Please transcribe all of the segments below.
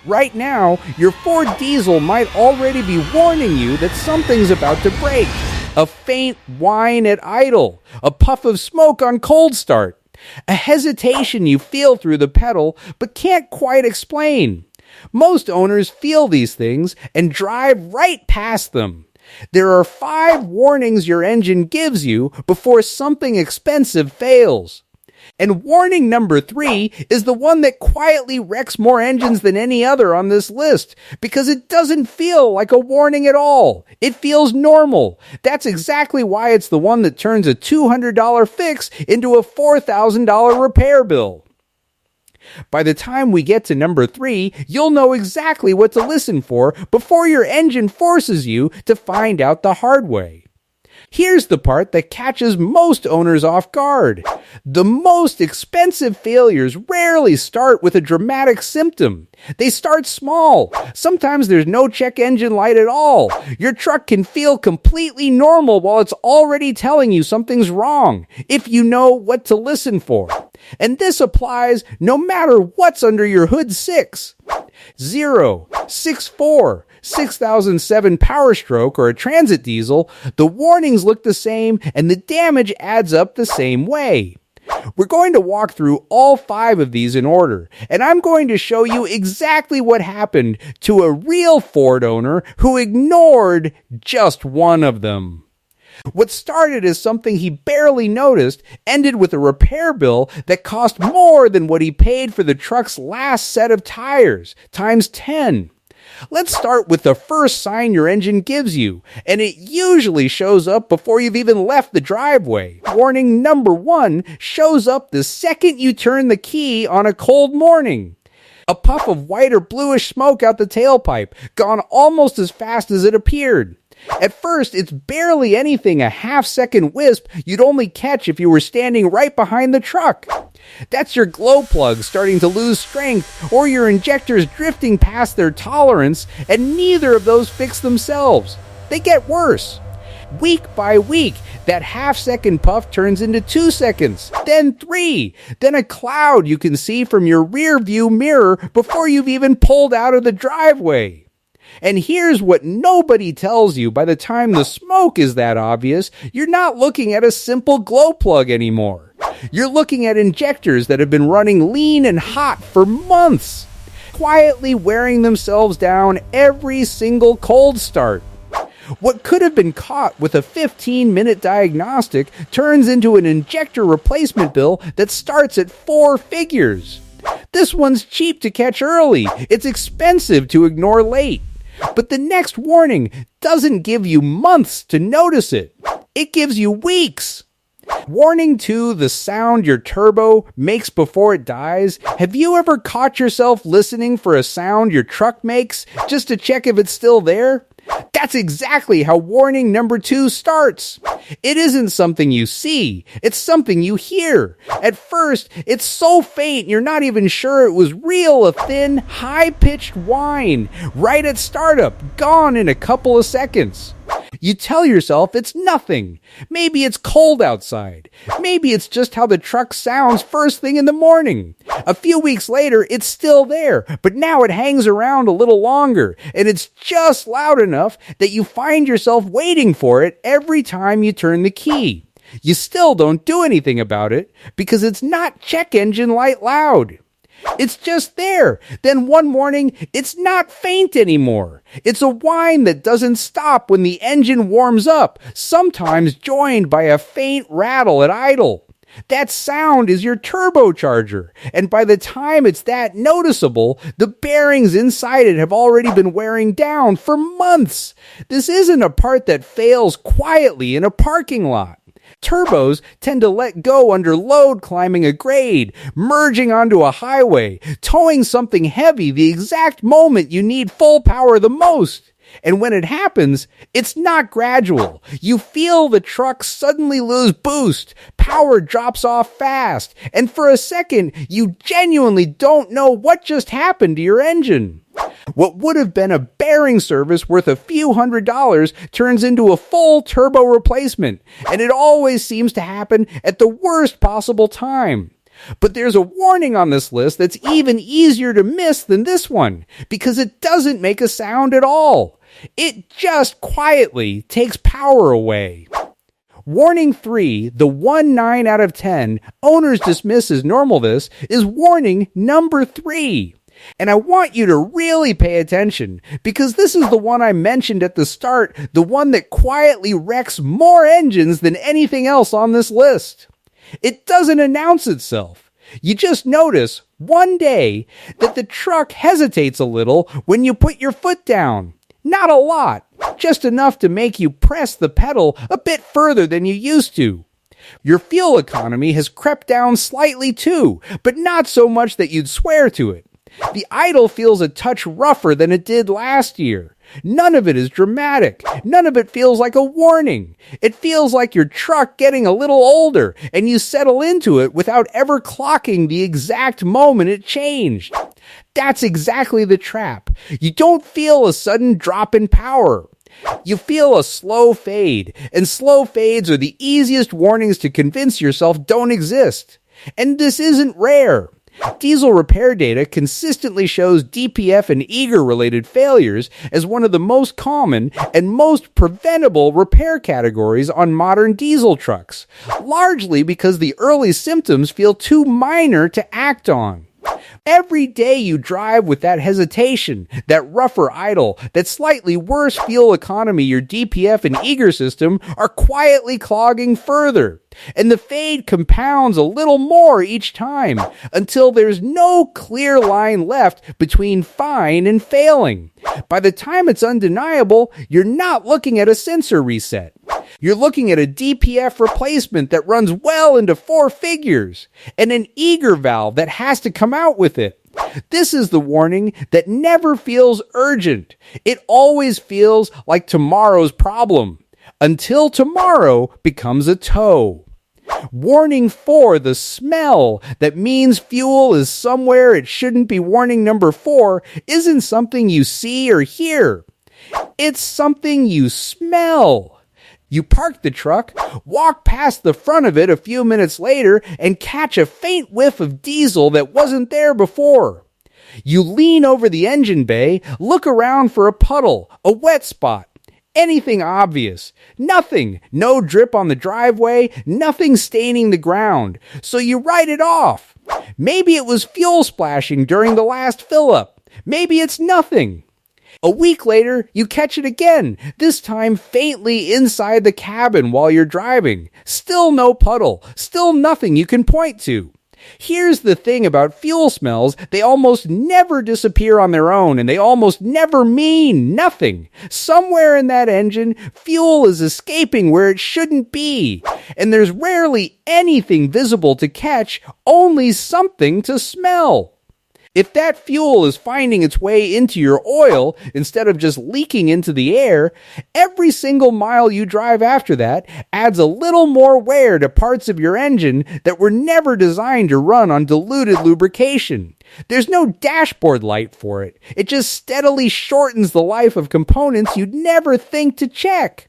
Right now, your Ford diesel might already be warning you that something's about to break. A faint whine at idle, a puff of smoke on cold start, a hesitation you feel through the pedal but can't quite explain. Most owners feel these things and drive right past them. There are 5 warnings your engine gives you before something expensive fails. And warning number 3 is the one that quietly wrecks more engines than any other on this list because it doesn't feel like a warning at all. It feels normal. That's exactly why it's the one that turns a $200 fix into a $4,000 repair bill. By the time we get to number 3, you'll know exactly what to listen for before your engine forces you to find out the hard way. Here's the part that catches most owners off guard. The most expensive failures rarely start with a dramatic symptom. They start small. Sometimes there's no check engine light at all. Your truck can feel completely normal while it's already telling you something's wrong, if you know what to listen for. And this applies no matter what's under your hood 6. 0, 6.4, 6007 Power Stroke or a Transit diesel, the warnings look the same and the damage adds up the same way. We're going to walk through all 5 of these in order, and I'm going to show you exactly what happened to a real Ford owner who ignored just one of them. What started as something he barely noticed ended with a repair bill that cost more than what he paid for the truck's last set of tires, times 10. Let's start with the first sign your engine gives you, and it usually shows up before you've even left the driveway. Warning number 1 shows up the second you turn the key on a cold morning. A puff of white or bluish smoke out the tailpipe, gone almost as fast as it appeared. At first, it's barely anything a half-second wisp you'd only catch if you were standing right behind the truck. That's your glow plug starting to lose strength or your injectors drifting past their tolerance, and neither of those fix themselves. They get worse. Week by week, that half-second puff turns into 2 seconds, then 3, then a cloud you can see from your rear view mirror before you've even pulled out of the driveway. And here's what nobody tells you: by the time the smoke is that obvious, you're not looking at a simple glow plug anymore. You're looking at injectors that have been running lean and hot for months, quietly wearing themselves down every single cold start. What could have been caught with a 15-minute diagnostic turns into an injector replacement bill that starts at 4 figures. This one's cheap to catch early. It's expensive to ignore late. But the next warning doesn't give you months to notice it. It gives you weeks. Warning 2, the sound your turbo makes before it dies. Have you ever caught yourself listening for a sound your truck makes just to check if it's still there? That's exactly how warning number 2 starts. It isn't something you see, it's something you hear. At first, it's so faint you're not even sure it was real, a thin, high-pitched whine, right at startup, gone in a couple of seconds. You tell yourself it's nothing. Maybe it's cold outside. Maybe it's just how the truck sounds first thing in the morning. A few weeks later, it's still there, but now it hangs around a little longer, and it's just loud enough that you find yourself waiting for it every time you turn the key. You still don't do anything about it because it's not check engine light loud. It's just there. Then one morning, it's not faint anymore. It's a whine that doesn't stop when the engine warms up, sometimes joined by a faint rattle at idle. That sound is your turbocharger, and by the time it's that noticeable, the bearings inside it have already been wearing down for months. This isn't a part that fails quietly in a parking lot. Turbos tend to let go under load climbing a grade, merging onto a highway, towing something heavy the exact moment you need full power the most. And when it happens, it's not gradual. You feel the truck suddenly lose boost, power drops off fast, and for a second, you genuinely don't know what just happened to your engine. What would have been a bearing service worth a few $100s turns into a full turbo replacement, and it always seems to happen at the worst possible time. But there's a warning on this list that's even easier to miss than this one, because it doesn't make a sound at all. It just quietly takes power away. Warning 3, the 9 out of 10 owners dismiss as normal this, is warning number 3. And I want you to really pay attention, because this is the one I mentioned at the start, the one that quietly wrecks more engines than anything else on this list. It doesn't announce itself. You just notice one day that the truck hesitates a little when you put your foot down. Not a lot, just enough to make you press the pedal a bit further than you used to. Your fuel economy has crept down slightly too, but not so much that you'd swear to it. The idle feels a touch rougher than it did last year. None of it is dramatic. None of it feels like a warning. It feels like your truck getting a little older, and you settle into it without ever clocking the exact moment it changed. That's exactly the trap. You don't feel a sudden drop in power. You feel a slow fade, and slow fades are the easiest warnings to convince yourself don't exist. And this isn't rare. Diesel repair data consistently shows DPF and eager-related failures as one of the most common and most preventable repair categories on modern diesel trucks, largely because the early symptoms feel too minor to act on. Every day you drive with that hesitation, that rougher idle, that slightly worse fuel economy, your DPF and eager system are quietly clogging further. And the fade compounds a little more each time, until there's no clear line left between fine and failing. By the time it's undeniable, you're not looking at a sensor reset. You're looking at a DPF replacement that runs well into 4 figures, and an eager valve that has to come out with it. This is the warning that never feels urgent. It always feels like tomorrow's problem, until tomorrow becomes a tow. Warning 4, the smell that means fuel is somewhere it shouldn't be. Warning number 4 isn't something you see or hear. It's something you smell. You park the truck, walk past the front of it a few minutes later, and catch a faint whiff of diesel that wasn't there before. You lean over the engine bay, look around for a puddle, a wet spot. Anything obvious. Nothing. No drip on the driveway, nothing staining the ground. So you write it off. Maybe it was fuel splashing during the last fill-up. Maybe it's nothing. A week later, you catch it again, this time faintly inside the cabin while you're driving. Still no puddle. Still nothing you can point to. Here's the thing about fuel smells, they almost never disappear on their own, and they almost never mean nothing. Somewhere in that engine, fuel is escaping where it shouldn't be, and there's rarely anything visible to catch, only something to smell. If that fuel is finding its way into your oil instead of just leaking into the air, every single mile you drive after that adds a little more wear to parts of your engine that were never designed to run on diluted lubrication. There's no dashboard light for it. It just steadily shortens the life of components you'd never think to check.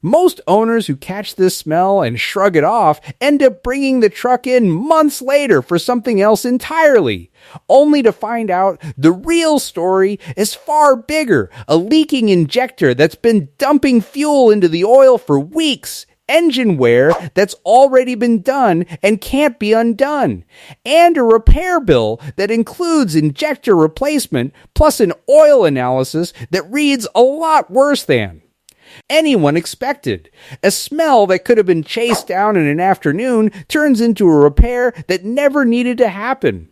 Most owners who catch this smell and shrug it off end up bringing the truck in months later for something else entirely, only to find out the real story is far bigger, a leaking injector that's been dumping fuel into the oil for weeks, engine wear that's already been done and can't be undone, and a repair bill that includes injector replacement plus an oil analysis that reads a lot worse than anyone expected. A smell that could have been chased down in an afternoon turns into a repair that never needed to happen.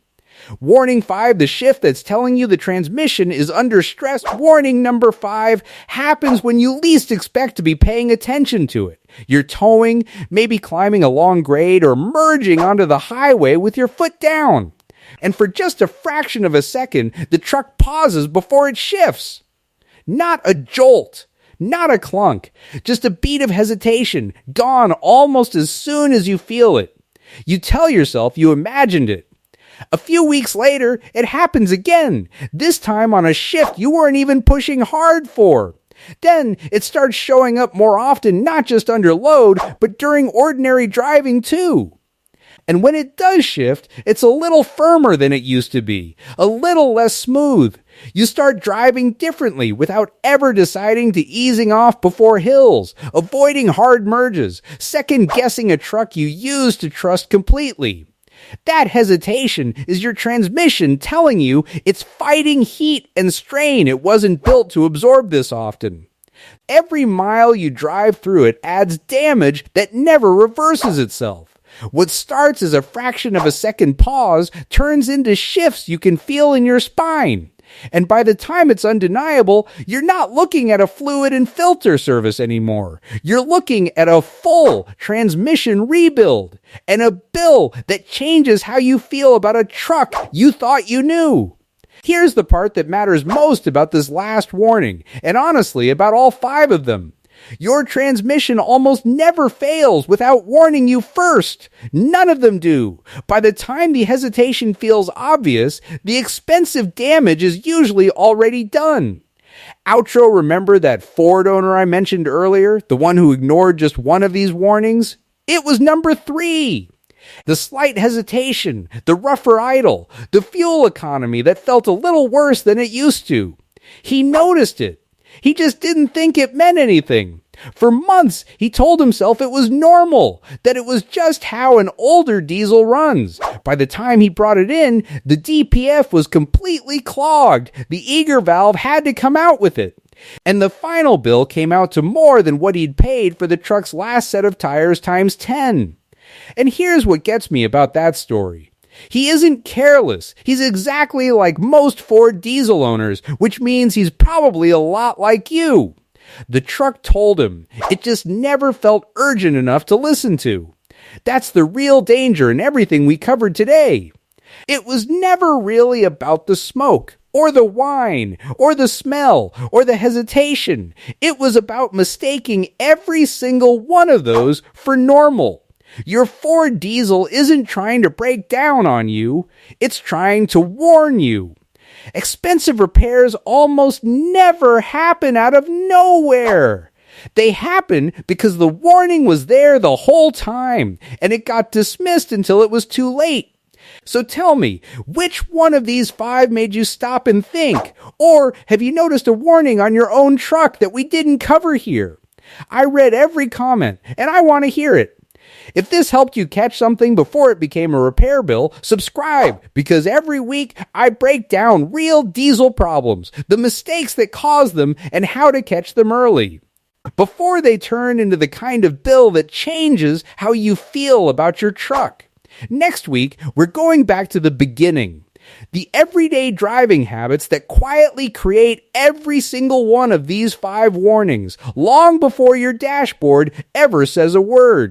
Warning 5, the shift that's telling you the transmission is under stress. Warning number 5 happens when you least expect to be paying attention to it. You're towing, maybe climbing a long grade, or merging onto the highway with your foot down. And for just a fraction of a second, the truck pauses before it shifts. Not a jolt. Not a clunk, just a beat of hesitation, gone almost as soon as you feel it. You tell yourself you imagined it. A few weeks later, it happens again, this time on a shift you weren't even pushing hard for. Then it starts showing up more often, not just under load, but during ordinary driving too. And when it does shift, it's a little firmer than it used to be, a little less smooth. You start driving differently without ever deciding to easing off before hills, avoiding hard merges, second-guessing a truck you used to trust completely. That hesitation is your transmission telling you it's fighting heat and strain it wasn't built to absorb this often. Every mile you drive through it adds damage that never reverses itself. What starts as a fraction of a second pause turns into shifts you can feel in your spine. And by the time it's undeniable, you're not looking at a fluid and filter service anymore. You're looking at a full transmission rebuild and a bill that changes how you feel about a truck you thought you knew. Here's the part that matters most about this last warning, and honestly, about all 5 of them. Your transmission almost never fails without warning you first. None of them do. By the time the hesitation feels obvious, the expensive damage is usually already done. Outro, remember that Ford owner I mentioned earlier, the one who ignored just one of these warnings? It was number 3. The slight hesitation, the rougher idle, the fuel economy that felt a little worse than it used to. He noticed it. He just didn't think it meant anything. For months, he told himself it was normal, that it was just how an older diesel runs. By the time he brought it in, the DPF was completely clogged. The eager valve had to come out with it. And the final bill came out to more than what he'd paid for the truck's last set of tires times 10. And here's what gets me about that story. He isn't careless. He's exactly like most Ford diesel owners, which means he's probably a lot like you. The truck told him. It just never felt urgent enough to listen to. That's the real danger in everything we covered today. It was never really about the smoke, or the whine, or the smell, or the hesitation. It was about mistaking every single one of those for normal. Your Ford diesel isn't trying to break down on you, it's trying to warn you. Expensive repairs almost never happen out of nowhere. They happen because the warning was there the whole time, and it got dismissed until it was too late. So tell me, which one of these 5 made you stop and think? Or have you noticed a warning on your own truck that we didn't cover here? I read every comment, and I want to hear it. If this helped you catch something before it became a repair bill, subscribe, because every week I break down real diesel problems, the mistakes that cause them, and how to catch them early, before they turn into the kind of bill that changes how you feel about your truck. Next week, we're going back to the beginning. The everyday driving habits that quietly create every single one of these 5 warnings, long before your dashboard ever says a word.